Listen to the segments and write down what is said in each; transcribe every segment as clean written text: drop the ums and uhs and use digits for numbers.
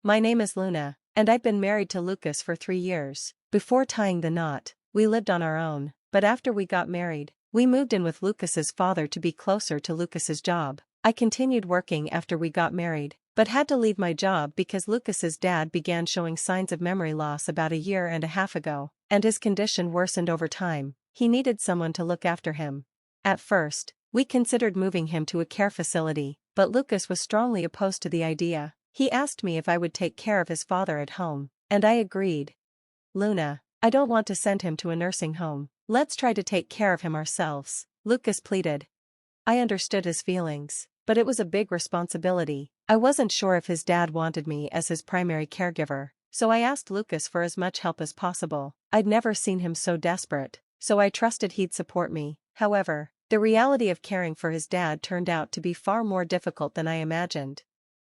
My name is Luna, and I've been married to Lucas for 3 years. Before tying the knot, we lived on our own, but after we got married, we moved in with Lucas's father to be closer to Lucas's job. I continued working after we got married, but had to leave my job because Lucas's dad began showing signs of memory loss about a year and a half ago, and his condition worsened over time. He needed someone to look after him. At first, we considered moving him to a care facility, but Lucas was strongly opposed to the idea. He asked me if I would take care of his father at home, and I agreed. Luna, I don't want to send him to a nursing home. Let's try to take care of him ourselves, Lucas pleaded. I understood his feelings, but it was a big responsibility. I wasn't sure if his dad wanted me as his primary caregiver, so I asked Lucas for as much help as possible. I'd never seen him so desperate, so I trusted he'd support me. However, the reality of caring for his dad turned out to be far more difficult than I imagined.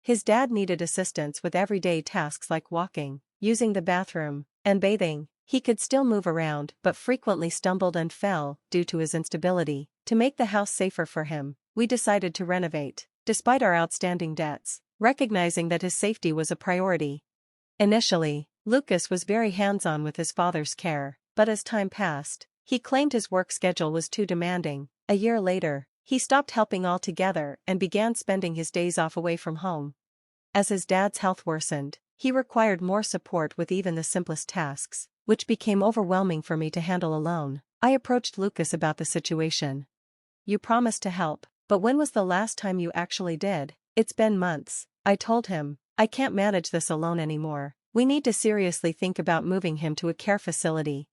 His dad needed assistance with everyday tasks like walking, using the bathroom, and bathing. He could still move around but frequently stumbled and fell due to his instability. To make the house safer for him, we decided to renovate, despite our outstanding debts, recognizing that his safety was a priority. Initially, Lucas was very hands-on with his father's care, but as time passed, he claimed his work schedule was too demanding. A year later, he stopped helping altogether and began spending his days off away from home. As his dad's health worsened, he required more support with even the simplest tasks, which became overwhelming for me to handle alone. I approached Lucas about the situation. You promised to help, but when was the last time you actually did? It's been months, I told him. I can't manage this alone anymore. We need to seriously think about moving him to a care facility.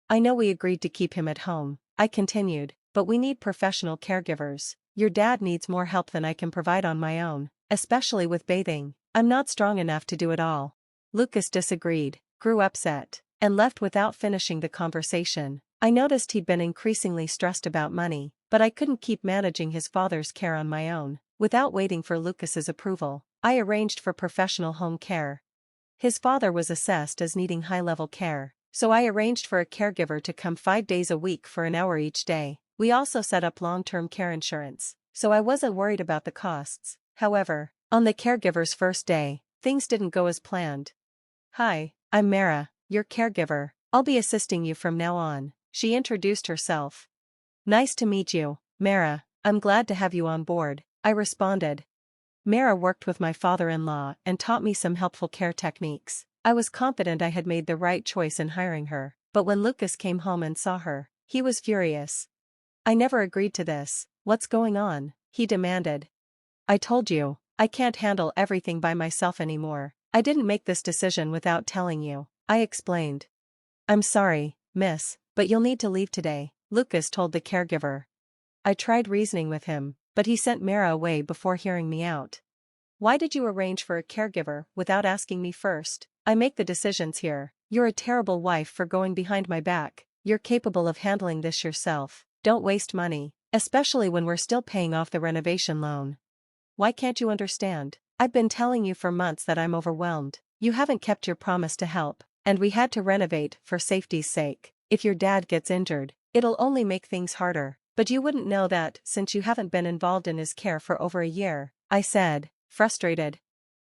I know we agreed to keep him at home, I continued, but we need professional caregivers. Your dad needs more help than I can provide on my own, especially with bathing. I'm not strong enough to do it all. Lucas disagreed, grew upset, and left without finishing the conversation. I noticed he'd been increasingly stressed about money, but I couldn't keep managing his father's care on my own. Without waiting for Lucas's approval, I arranged for professional home care. His father was assessed as needing high-level care, so I arranged for a caregiver to come 5 days a week for an hour each day. We also set up long-term care insurance, so I wasn't worried about the costs. However, on the caregiver's first day, things didn't go as planned. Hi, I'm Mara, your caregiver. I'll be assisting you from now on, she introduced herself. Nice to meet you, Mara. I'm glad to have you on board, I responded. Mara worked with my father-in-law and taught me some helpful care techniques. I was confident I had made the right choice in hiring her, but when Lucas came home and saw her, he was furious. I never agreed to this. What's going on? He demanded. I told you, I can't handle everything by myself anymore. I didn't make this decision without telling you, I explained. I'm sorry, miss, but you'll need to leave today, Lucas told the caregiver. I tried reasoning with him, but he sent Mara away before hearing me out. Why did you arrange for a caregiver without asking me first? I make the decisions here. You're a terrible wife for going behind my back. You're capable of handling this yourself. Don't waste money, especially when we're still paying off the renovation loan. Why can't you understand? I've been telling you for months that I'm overwhelmed. You haven't kept your promise to help, and we had to renovate for safety's sake. If your dad gets injured, it'll only make things harder. But you wouldn't know that since you haven't been involved in his care for over a year, I said, frustrated.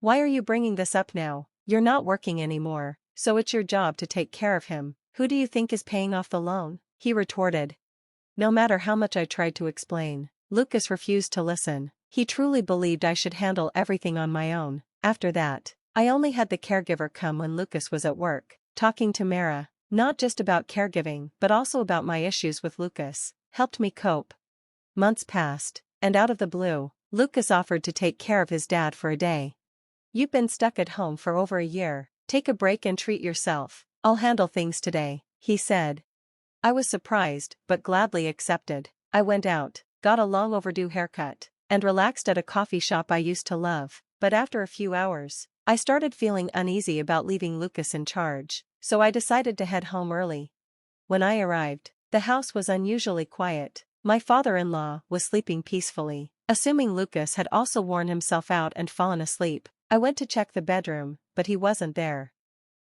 Why are you bringing this up now? You're not working anymore, so it's your job to take care of him. Who do you think is paying off the loan? He retorted. No matter how much I tried to explain, Lucas refused to listen. He truly believed I should handle everything on my own. After that, I only had the caregiver come when Lucas was at work, talking to Mara, not just about caregiving but also about my issues with Lucas, helped me cope. Months passed, and out of the blue, Lucas offered to take care of his dad for a day. You've been stuck at home for over a year, take a break and treat yourself. I'll handle things today, he said. I was surprised, but gladly accepted. I went out, got a long overdue haircut, and relaxed at a coffee shop I used to love, but after a few hours, I started feeling uneasy about leaving Lucas in charge, so I decided to head home early. When I arrived, the house was unusually quiet. My father-in-law was sleeping peacefully. Assuming Lucas had also worn himself out and fallen asleep, I went to check the bedroom, but he wasn't there.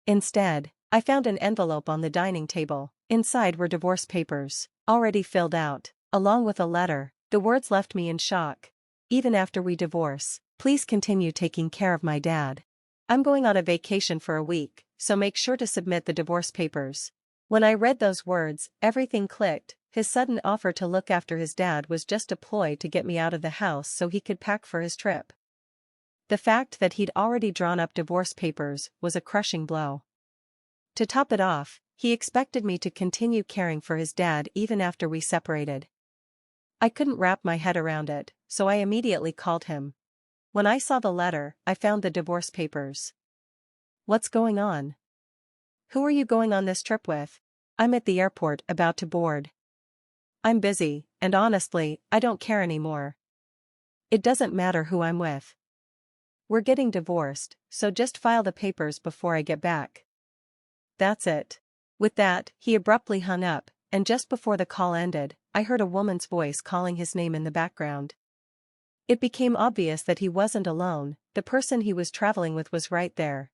Instead, I found an envelope on the dining table. Inside were divorce papers, already filled out, along with a letter. The words left me in shock. Even after we divorce, please continue taking care of my dad. I'm going on a vacation for a week, so make sure to submit the divorce papers. When I read those words, everything clicked. His sudden offer to look after his dad was just a ploy to get me out of the house so he could pack for his trip. The fact that he'd already drawn up divorce papers was a crushing blow. To top it off, he expected me to continue caring for his dad even after we separated. I couldn't wrap my head around it, so I immediately called him. When I saw the letter, I found the divorce papers. What's going on? Who are you going on this trip with? I'm at the airport about to board. I'm busy, and honestly, I don't care anymore. It doesn't matter who I'm with. We're getting divorced, so just file the papers before I get back. That's it. With that, he abruptly hung up, and just before the call ended, I heard a woman's voice calling his name in the background. It became obvious that he wasn't alone, the person he was traveling with was right there.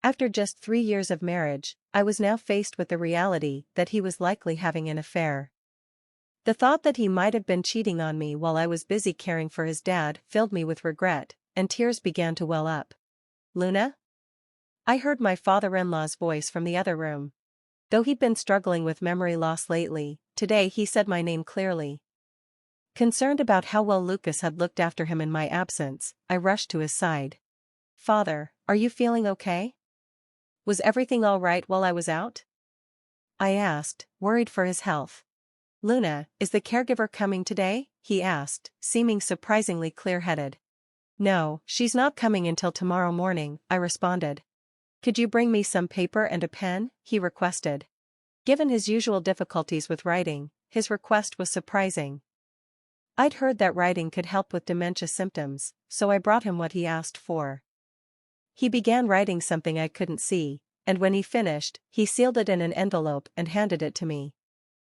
After just 3 years of marriage, I was now faced with the reality that he was likely having an affair. The thought that he might have been cheating on me while I was busy caring for his dad filled me with regret, and tears began to well up. Luna? I heard my father-in-law's voice from the other room. Though he'd been struggling with memory loss lately, today he said my name clearly. Concerned about how well Lucas had looked after him in my absence, I rushed to his side. Father, are you feeling okay? Was everything all right while I was out? I asked, worried for his health. Luna, is the caregiver coming today? He asked, seeming surprisingly clear-headed. No, she's not coming until tomorrow morning, I responded. Could you bring me some paper and a pen? He requested. Given his usual difficulties with writing, his request was surprising. I'd heard that writing could help with dementia symptoms, so I brought him what he asked for. He began writing something I couldn't see, and when he finished, he sealed it in an envelope and handed it to me.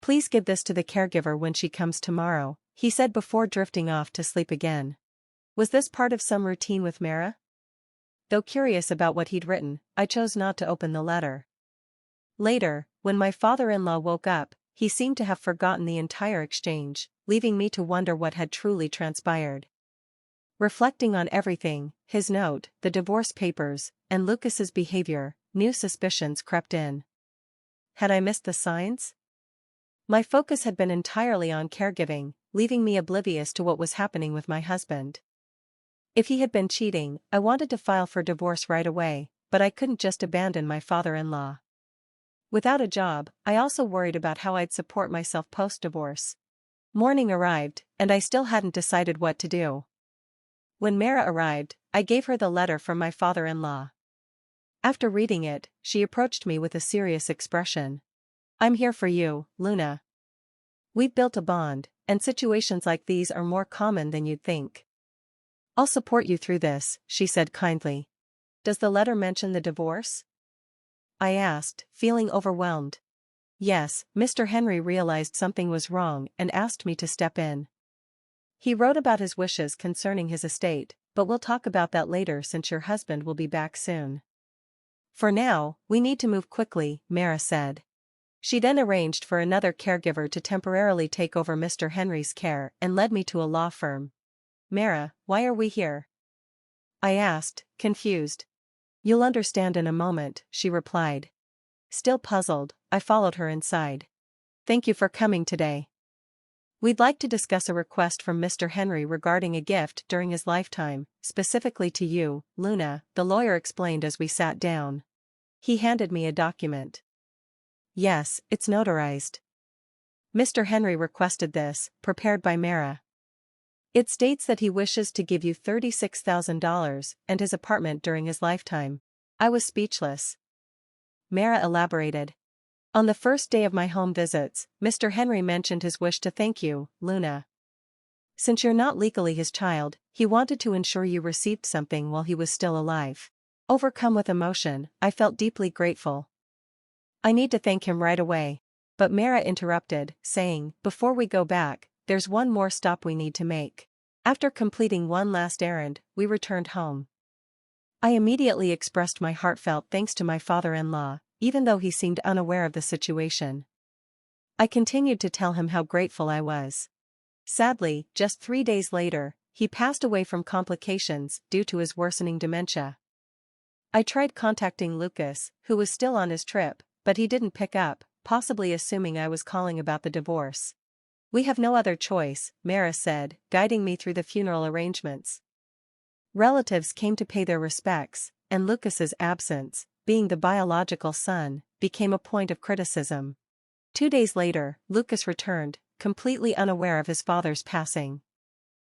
Please give this to the caregiver when she comes tomorrow, he said before drifting off to sleep again. Was this part of some routine with Mara? Though curious about what he'd written, I chose not to open the letter. Later, when my father-in-law woke up, he seemed to have forgotten the entire exchange, leaving me to wonder what had truly transpired. Reflecting on everything, his note, the divorce papers, and Lucas's behavior, new suspicions crept in. Had I missed the signs? My focus had been entirely on caregiving, leaving me oblivious to what was happening with my husband. If he had been cheating, I wanted to file for divorce right away, but I couldn't just abandon my father-in-law. Without a job, I also worried about how I'd support myself post-divorce. Morning arrived, and I still hadn't decided what to do. When Mara arrived, I gave her the letter from my father-in-law. After reading it, she approached me with a serious expression. I'm here for you, Luna. We've built a bond, and situations like these are more common than you'd think. I'll support you through this, she said kindly. Does the letter mention the divorce? I asked, feeling overwhelmed. Yes, Mr. Henry realized something was wrong and asked me to step in. He wrote about his wishes concerning his estate, but we'll talk about that later since your husband will be back soon. For now, we need to move quickly, Mara said. She then arranged for another caregiver to temporarily take over Mr. Henry's care and led me to a law firm. Mara, why are we here? I asked, confused. You'll understand in a moment, she replied. Still puzzled, I followed her inside. Thank you for coming today. We'd like to discuss a request from Mr. Henry regarding a gift during his lifetime, specifically to you, Luna, the lawyer explained as we sat down. He handed me a document. Yes, it's notarized. Mr. Henry requested this, prepared by Mara. It states that he wishes to give you $36,000 and his apartment during his lifetime. I was speechless. Mara elaborated. On the first day of my home visits, Mr. Henry mentioned his wish to thank you, Luna. Since you're not legally his child, he wanted to ensure you received something while he was still alive. Overcome with emotion, I felt deeply grateful. I need to thank him right away. But Mara interrupted, saying, before we go back, there's one more stop we need to make. After completing one last errand, we returned home. I immediately expressed my heartfelt thanks to my father-in-law, even though he seemed unaware of the situation. I continued to tell him how grateful I was. Sadly, just 3 days later, he passed away from complications due to his worsening dementia. I tried contacting Lucas, who was still on his trip, but he didn't pick up, possibly assuming I was calling about the divorce. We have no other choice, Mara said, guiding me through the funeral arrangements. Relatives came to pay their respects, and Lucas's absence, being the biological son, became a point of criticism. 2 days later, Lucas returned, completely unaware of his father's passing.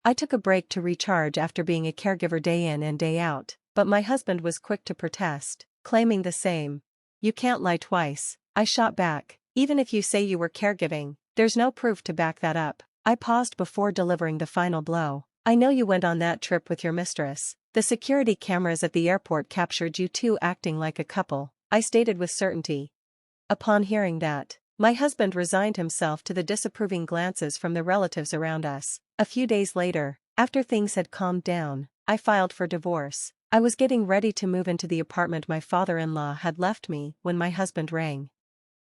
I took a break to recharge after being a caregiver day in and day out, but my husband was quick to protest, claiming the same. "You can't lie twice," I shot back. "Even if you say you were caregiving, there's no proof to back that up." I paused before delivering the final blow. "I know you went on that trip with your mistress. The security cameras at the airport captured you two acting like a couple," I stated with certainty. Upon hearing that, my husband resigned himself to the disapproving glances from the relatives around us. A few days later, after things had calmed down, I filed for divorce. I was getting ready to move into the apartment my father-in-law had left me when my husband rang.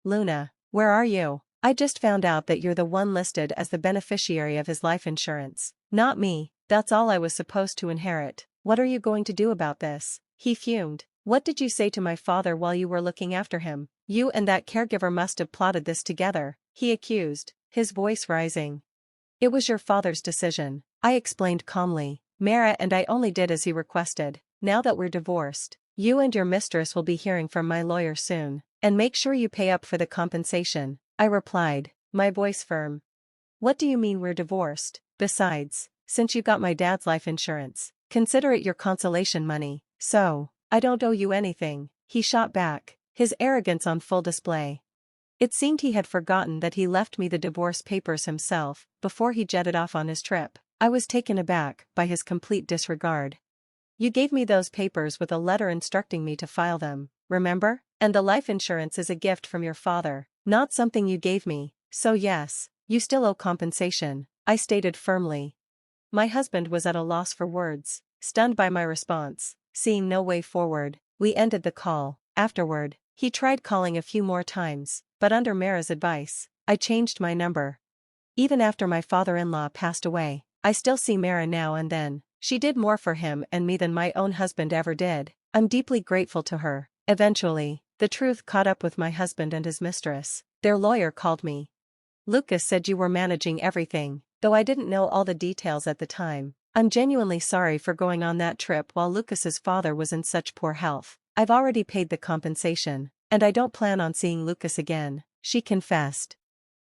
"Luna, where are you? I just found out that you're the one listed as the beneficiary of his life insurance." "Not me, that's all I was supposed to inherit. What are you going to do about this?" He fumed. "What did you say to my father while you were looking after him? You and that caregiver must have plotted this together," he accused, his voice rising. "It was your father's decision," I explained calmly. "Mara and I only did as he requested. Now that we're divorced, you and your mistress will be hearing from my lawyer soon. And make sure you pay up for the compensation," I replied, my voice firm. "What do you mean we're divorced? Besides, since you got my dad's life insurance, consider it your consolation money, so I don't owe you anything," he shot back, his arrogance on full display. It seemed he had forgotten that he left me the divorce papers himself before he jetted off on his trip. I was taken aback by his complete disregard. "You gave me those papers with a letter instructing me to file them, remember? And the life insurance is a gift from your father, not something you gave me, so yes, you still owe compensation," I stated firmly. My husband was at a loss for words, stunned by my response. Seeing no way forward, we ended the call. Afterward, he tried calling a few more times, but under Mara's advice, I changed my number. Even after my father-in-law passed away, I still see Mara now and then. She did more for him and me than my own husband ever did. I'm deeply grateful to her. Eventually, the truth caught up with my husband and his mistress. Their lawyer called me. "Lucas said you were managing everything, though I didn't know all the details at the time. I'm genuinely sorry for going on that trip while Lucas's father was in such poor health. I've already paid the compensation, and I don't plan on seeing Lucas again," she confessed.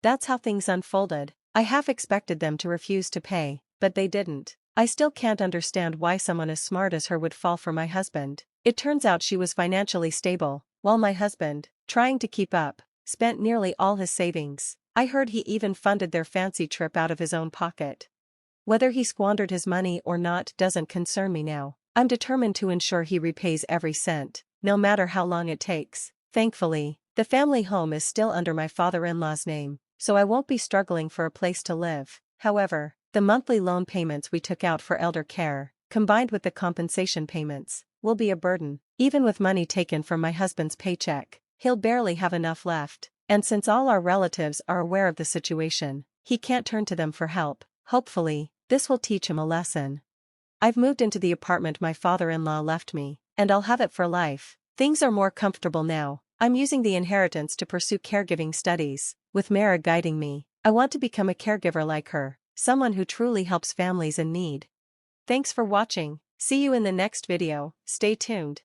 That's how things unfolded. I half expected them to refuse to pay, but they didn't. I still can't understand why someone as smart as her would fall for my husband. It turns out she was financially stable, while my husband, trying to keep up, spent nearly all his savings. I heard he even funded their fancy trip out of his own pocket. Whether he squandered his money or not doesn't concern me now. I'm determined to ensure he repays every cent, no matter how long it takes. Thankfully, the family home is still under my father-in-law's name, so I won't be struggling for a place to live. However, the monthly loan payments we took out for elder care, combined with the compensation payments, will be a burden. Even with money taken from my husband's paycheck, he'll barely have enough left, and since all our relatives are aware of the situation, he can't turn to them for help. Hopefully, this will teach him a lesson. I've moved into the apartment my father-in-law left me, and I'll have it for life. Things are more comfortable now. I'm using the inheritance to pursue caregiving studies, with Mara guiding me. I want to become a caregiver like her, someone who truly helps families in need. Thanks for watching. See you in the next video. Stay tuned.